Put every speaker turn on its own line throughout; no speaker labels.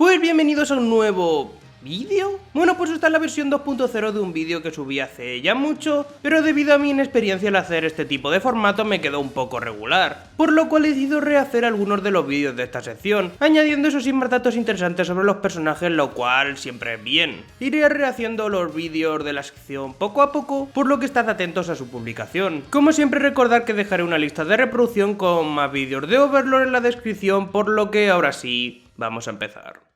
Pues bienvenidos a un nuevo vídeo. Bueno, pues esta es la versión 2.0 de un vídeo que subí hace ya mucho, pero debido a mi inexperiencia al hacer este tipo de formato me quedó un poco regular, por lo cual he decidido rehacer algunos de los vídeos de esta sección, añadiendo esos y más datos interesantes sobre los personajes, lo cual siempre es bien. Iré rehaciendo los vídeos de la sección poco a poco, por lo que estad atentos a su publicación. Como siempre, recordad que dejaré una lista de reproducción con más vídeos de Overlord en la descripción, por lo que ahora sí, vamos a empezar.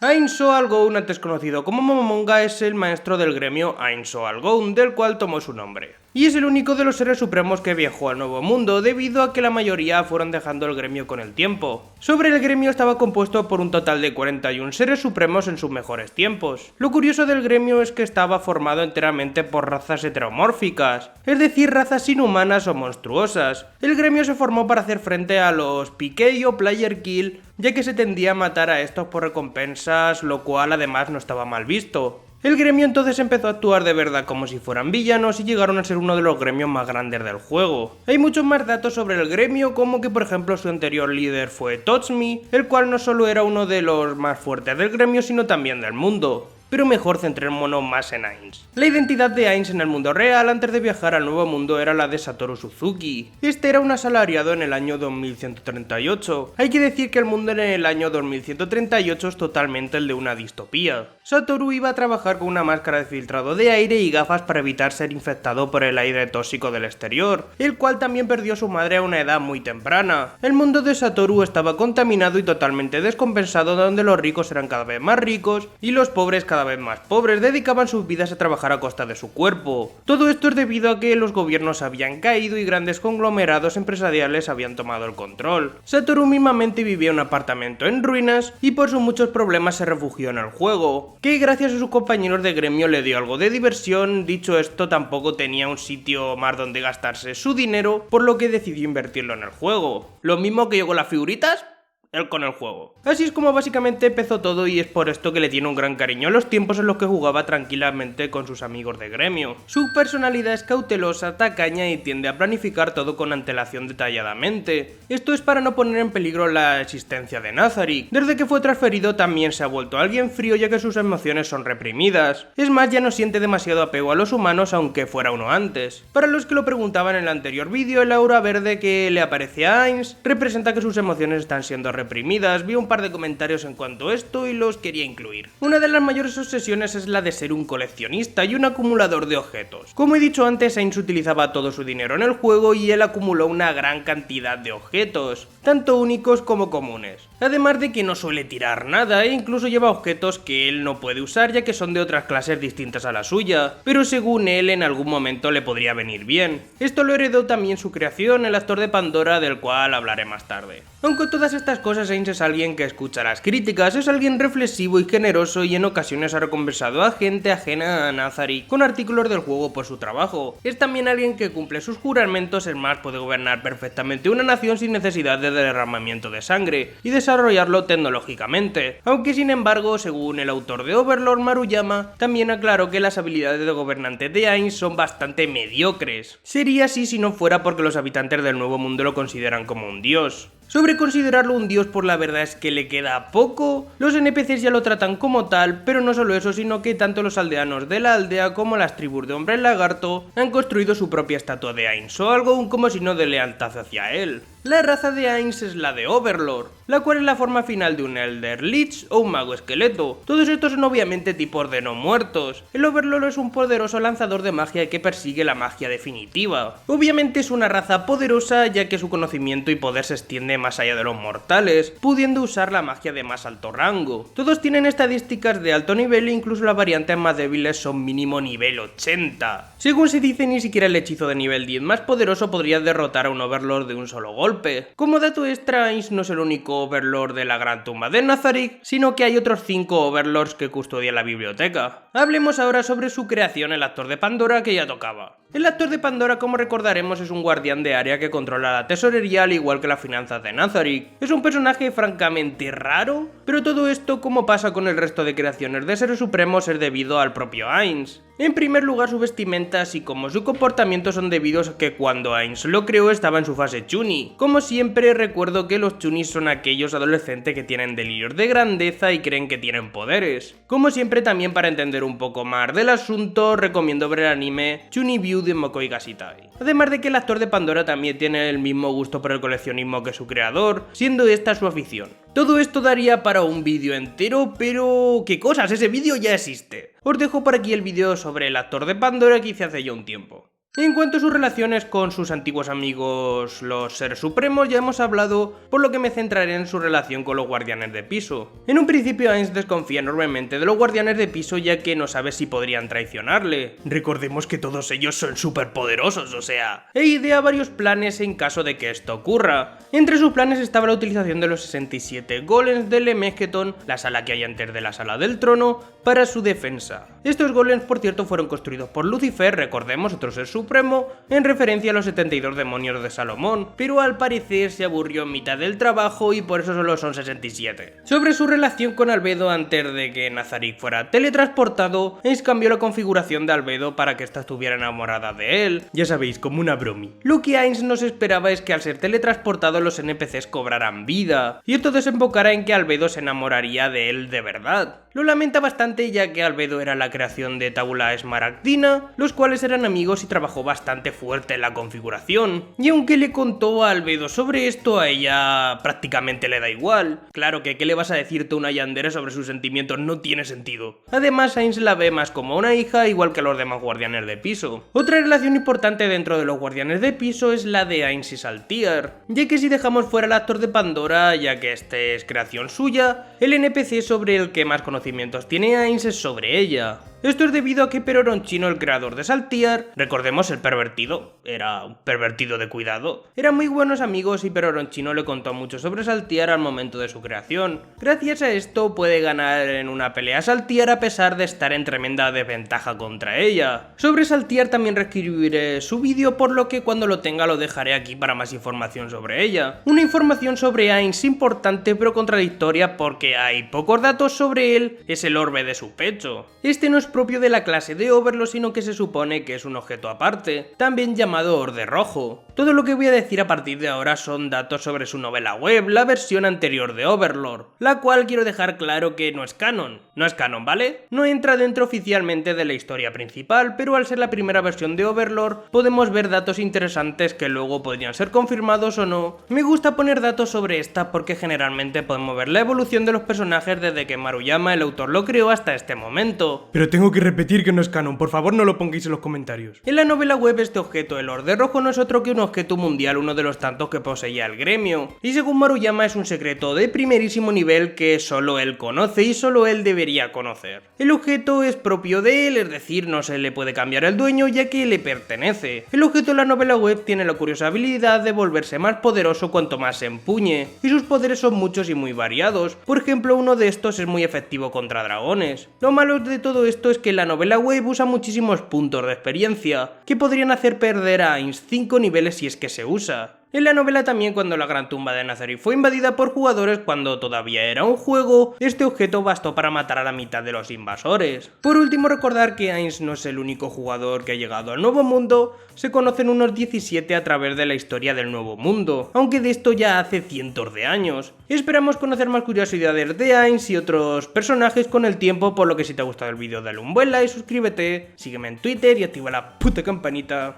Ainzo Algoun, antes conocido como Momomonga, es el maestro del gremio Ainzo Algoun, del cual tomó su nombre. Y es el único de los seres supremos que viajó al Nuevo Mundo, debido a que la mayoría fueron dejando el gremio con el tiempo. Sobre el gremio estaba compuesto por un total de 41 seres supremos en sus mejores tiempos. Lo curioso del gremio es que estaba formado enteramente por razas heteromórficas, es decir, razas inhumanas o monstruosas. El gremio se formó para hacer frente a los PK o Player Kill, ya que se tendía a matar a estos por recompensas, lo cual además no estaba mal visto. El gremio entonces empezó a actuar de verdad como si fueran villanos y llegaron a ser uno de los gremios más grandes del juego. Hay muchos más datos sobre el gremio, como que por ejemplo su anterior líder fue Touch Me, el cual no solo era uno de los más fuertes del gremio sino también del mundo. Pero mejor centrémonos más en Ainz. La identidad de Ainz en el mundo real antes de viajar al Nuevo Mundo era la de Satoru Suzuki. Este era un asalariado en el año 2138. Hay que decir que el mundo en el año 2138 es totalmente el de una distopía. Satoru iba a trabajar con una máscara de filtrado de aire y gafas para evitar ser infectado por el aire tóxico del exterior, el cual también perdió a su madre a una edad muy temprana. El mundo de Satoru estaba contaminado y totalmente descompensado, donde los ricos eran cada vez más ricos y los pobres cada vez más pobres dedicaban sus vidas a trabajar a costa de su cuerpo. Todo esto es debido a que los gobiernos habían caído y grandes conglomerados empresariales habían tomado el control. Satoru mismamente vivía en un apartamento en ruinas y por sus muchos problemas se refugió en el juego, que gracias a sus compañeros de gremio le dio algo de diversión. Dicho esto, tampoco tenía un sitio más donde gastarse su dinero, por lo que decidió invertirlo en el juego. Lo mismo que yo con las figuritas, él con el juego. Así es como básicamente empezó todo, y es por esto que le tiene un gran cariño a los tiempos en los que jugaba tranquilamente con sus amigos de gremio. Su personalidad es cautelosa, tacaña y tiende a planificar todo con antelación detalladamente. Esto es para no poner en peligro la existencia de Nazarick. Desde que fue transferido también se ha vuelto alguien frío, ya que sus emociones son reprimidas. Es más, ya no siente demasiado apego a los humanos, aunque fuera uno antes. Para los que lo preguntaban en el anterior vídeo, el aura verde que le aparece a Ainz representa que sus emociones están siendo reprimidas. Vi un par de comentarios en cuanto a esto y los quería incluir. Una de las mayores obsesiones es la de ser un coleccionista y un acumulador de objetos. Como he dicho antes, Ainz utilizaba todo su dinero en el juego y él acumuló una gran cantidad de objetos, tanto únicos como comunes. Además de que no suele tirar nada e incluso lleva objetos que él no puede usar, ya que son de otras clases distintas a la suya, pero según él en algún momento le podría venir bien. Esto lo heredó también su creación, el actor de Pandora, del cual hablaré más tarde. Aunque todas estas cosas, Ainz es alguien que escucha las críticas, es alguien reflexivo y generoso, y en ocasiones ha recompensado a gente ajena a Nazarick con artículos del juego por su trabajo. Es también alguien que cumple sus juramentos, es más, puede gobernar perfectamente una nación sin necesidad de derramamiento de sangre y desarrollarlo tecnológicamente. Aunque sin embargo, según el autor de Overlord, Maruyama, también aclaró que las habilidades de gobernante de Ainz son bastante mediocres. Sería así si no fuera porque los habitantes del Nuevo Mundo lo consideran como un dios. Sobre considerarlo un dios, por la verdad es que le queda poco. Los NPCs ya lo tratan como tal, pero no solo eso, sino que tanto los aldeanos de la aldea como las tribus de hombres lagarto han construido su propia estatua de Ainz, o algo como signo de lealtad hacia él. La raza de Ainz es la de Overlord, la cual es la forma final de un Elder Lich o un mago esqueleto. Todos estos son obviamente tipos de no muertos. El Overlord es un poderoso lanzador de magia que persigue la magia definitiva. Obviamente es una raza poderosa, ya que su conocimiento y poder se extiende más allá de los mortales, pudiendo usar la magia de más alto rango. Todos tienen estadísticas de alto nivel e incluso las variantes más débiles son mínimo nivel 80. Según se dice, ni siquiera el hechizo de nivel 10 más poderoso podría derrotar a un Overlord de un solo golpe. Como dato extra, Ainz no es el único Overlord de la gran tumba de Nazarick, sino que hay otros 5 Overlords que custodian la biblioteca. Hablemos ahora sobre su creación, el actor de Pandora, que ya tocaba. El actor de Pandora, como recordaremos, es un guardián de área que controla la tesorería al igual que las finanzas de Nazarick. Es un personaje francamente raro, pero todo esto, como pasa con el resto de creaciones de seres supremos, es debido al propio Ainz. En primer lugar, su vestimenta así como su comportamiento son debidos a que cuando Ainz lo creó estaba en su fase Chunin. Como siempre, recuerdo que los Chunis son aquellos adolescentes que tienen delirios de grandeza y creen que tienen poderes. Como siempre, también para entender un poco más del asunto, recomiendo ver el anime Chunibyo de Mokoi Gashitai. Además de que el actor de Pandora también tiene el mismo gusto por el coleccionismo que su creador, siendo esta su afición. Todo esto daría para un vídeo entero, pero ¿qué cosas? Ese vídeo ya existe. Os dejo por aquí el vídeo sobre el actor de Pandora que hice hace ya un tiempo. En cuanto a sus relaciones con sus antiguos amigos, los seres supremos, ya hemos hablado, por lo que me centraré en su relación con los guardianes de piso. En un principio Ainz desconfía enormemente de los guardianes de piso ya que no sabe si podrían traicionarle. Recordemos que todos ellos son súper poderosos, o sea, e idea varios planes en caso de que esto ocurra. Entre sus planes estaba la utilización de los 67 golems del Lemegeton, la sala que hay antes de la sala del trono, para su defensa. Estos golems, por cierto, fueron construidos por Lucifer, recordemos, otro ser supremo, en referencia a los 72 demonios de Salomón, pero al parecer se aburrió en mitad del trabajo y por eso solo son 67. Sobre su relación con Albedo antes de que Nazarick fuera teletransportado, Ainz cambió la configuración de Albedo para que ésta estuviera enamorada de él, ya sabéis, como una bromi. Lo que Ainz no se esperaba es que al ser teletransportado los NPCs cobraran vida, y esto desembocará en que Albedo se enamoraría de él de verdad. Lo lamenta bastante ya que Albedo era la creación de Tabula Esmaragdina, los cuales eran amigos y trabajó bastante fuerte en la configuración. Y aunque le contó a Albedo sobre esto, a ella prácticamente le da igual. Claro que ¿qué le vas a decirte a una yandere sobre sus sentimientos? No tiene sentido. Además, Ainz la ve más como una hija, igual que a los demás guardianes de piso. Otra relación importante dentro de los guardianes de piso es la de Ainz y Saltear, ya que si dejamos fuera al actor de Pandora, ya que este es creación suya, el NPC sobre el que más conocimientos tiene Ainz es sobre ella. Esto es debido a que Peroronchino, el creador de Saltear, recordemos el pervertido, era un pervertido de cuidado, eran muy buenos amigos y Peroronchino le contó mucho sobre Saltear al momento de su creación. Gracias a esto puede ganar en una pelea Saltear a pesar de estar en tremenda desventaja contra ella. Sobre Saltear también reescribiré su vídeo, por lo que cuando lo tenga lo dejaré aquí para más información sobre ella. Una información sobre Ainz importante pero contradictoria porque hay pocos datos sobre él, es el orbe de su pecho. Este no es propio de la clase de Overlord, sino que se supone que es un objeto aparte, también llamado Orde Rojo. Todo lo que voy a decir a partir de ahora son datos sobre su novela web, la versión anterior de Overlord, la cual quiero dejar claro que no es canon. No es canon, ¿vale? No entra dentro oficialmente de la historia principal, pero al ser la primera versión de Overlord, podemos ver datos interesantes que luego podrían ser confirmados o no. Me gusta poner datos sobre esta porque generalmente podemos ver la evolución de los personajes desde que Maruyama, el autor, lo creó hasta este momento. Pero tengo que repetir que no es canon, por favor no lo pongáis en los comentarios. En la novela web este objeto, el Orde Rojo, no es otro que un objeto mundial, uno de los tantos que poseía el gremio, y según Maruyama es un secreto de primerísimo nivel que solo él conoce y solo él debería conocer. El objeto es propio de él, es decir, no se le puede cambiar el dueño ya que le pertenece. El objeto en la novela web tiene la curiosa habilidad de volverse más poderoso cuanto más se empuñe, y sus poderes son muchos y muy variados. Por ejemplo, uno de estos es muy efectivo contra dragones. Lo malo de todo esto es que la novela web usa muchísimos puntos de experiencia, que podrían hacer perder a Ainz 5 niveles si es que se usa. En la novela también, cuando la gran tumba de Nazarick fue invadida por jugadores cuando todavía era un juego, este objeto bastó para matar a la mitad de los invasores. Por último, recordar que Ainz no es el único jugador que ha llegado al Nuevo Mundo, se conocen unos 17 a través de la historia del Nuevo Mundo, aunque de esto ya hace cientos de años. Esperamos conocer más curiosidades de Ainz y otros personajes con el tiempo, por lo que si te ha gustado el vídeo dale un buen like, suscríbete, sígueme en Twitter y activa la puta campanita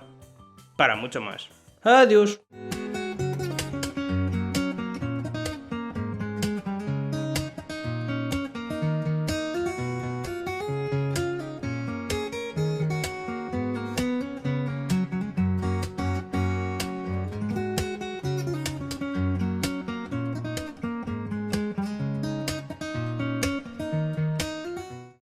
para mucho más. Adiós.